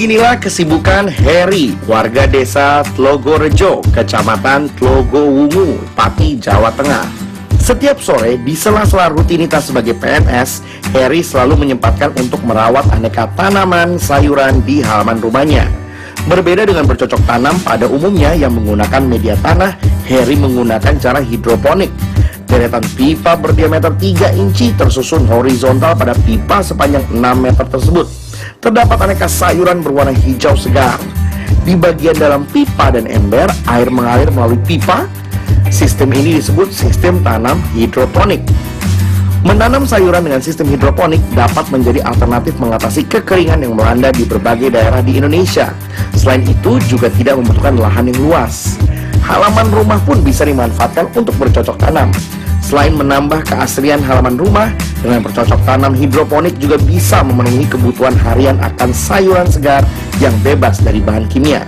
Beginilah kesibukan Heri, warga desa Tlogorejo, kecamatan Tlogowungu, Pati, Jawa Tengah. Setiap sore di sela-sela rutinitas sebagai PNS, Heri selalu menyempatkan untuk merawat aneka tanaman sayuran di halaman rumahnya. Berbeda dengan bercocok tanam pada umumnya yang menggunakan media tanah, Heri menggunakan cara hidroponik. Deretan pipa berdiameter 3 inci tersusun horizontal pada pipa sepanjang 6 meter tersebut. Terdapat aneka sayuran berwarna hijau segar. Di bagian dalam pipa dan ember, air mengalir melalui pipa. Sistem ini disebut sistem tanam hidroponik. Menanam sayuran dengan sistem hidroponik dapat menjadi alternatif mengatasi kekeringan yang melanda di berbagai daerah di Indonesia. Selain itu, juga tidak membutuhkan lahan yang luas. Halaman rumah pun bisa dimanfaatkan untuk bercocok tanam. Selain menambah keasrian halaman rumah, dengan bercocok tanam hidroponik juga bisa memenuhi kebutuhan harian akan sayuran segar yang bebas dari bahan kimia.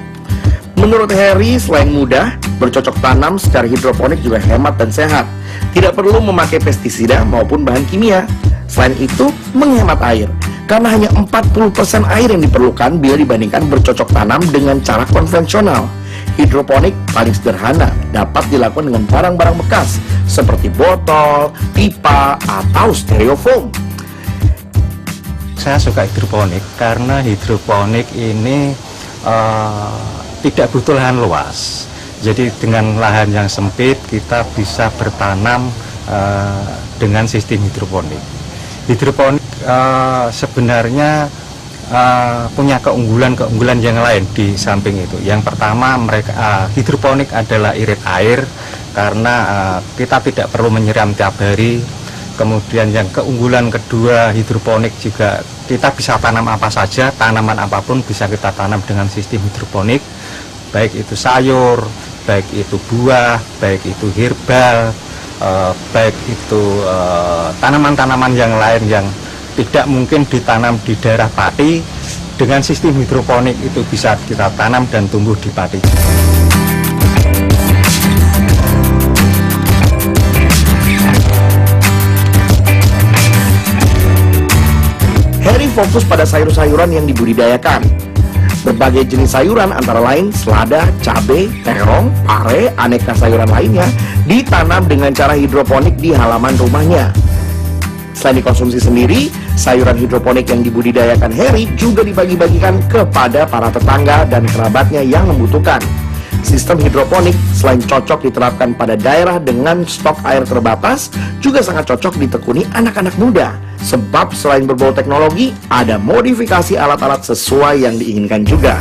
Menurut Heri, selain mudah, bercocok tanam secara hidroponik juga hemat dan sehat. Tidak perlu memakai pestisida maupun bahan kimia. Selain itu, menghemat air, karena hanya 40% air yang diperlukan bila dibandingkan bercocok tanam dengan cara konvensional. Hidroponik paling sederhana dapat dilakukan dengan barang-barang bekas seperti botol, pipa, atau styrofoam. Saya suka hidroponik karena hidroponik ini tidak butuh lahan luas. Jadi dengan lahan yang sempit kita bisa bertanam dengan sistem hidroponik. Hidroponik sebenarnya punya keunggulan yang lain di samping itu. Yang pertama, hidroponik adalah irit air karena kita tidak perlu menyiram tiap hari. Kemudian yang keunggulan kedua, hidroponik juga kita bisa tanam apa saja, tanaman apapun bisa kita tanam dengan sistem hidroponik. Baik itu sayur, baik itu buah, baik itu herbal, baik itu tanaman-tanaman yang lain yang tidak mungkin ditanam di daerah Pati. Dengan sistem hidroponik itu bisa kita tanam dan tumbuh di Pati. Heri fokus pada sayur-sayuran yang dibudidayakan. Berbagai jenis sayuran antara lain selada, cabai, terong, pare, aneka sayuran lainnya ditanam dengan cara hidroponik di halaman rumahnya. Selain dikonsumsi sendiri, sayuran hidroponik yang dibudidayakan Heri juga dibagi-bagikan kepada para tetangga dan kerabatnya yang membutuhkan. Sistem hidroponik selain cocok diterapkan pada daerah dengan stok air terbatas, juga sangat cocok ditekuni anak-anak muda. Sebab selain berbau teknologi, ada modifikasi alat-alat sesuai yang diinginkan juga.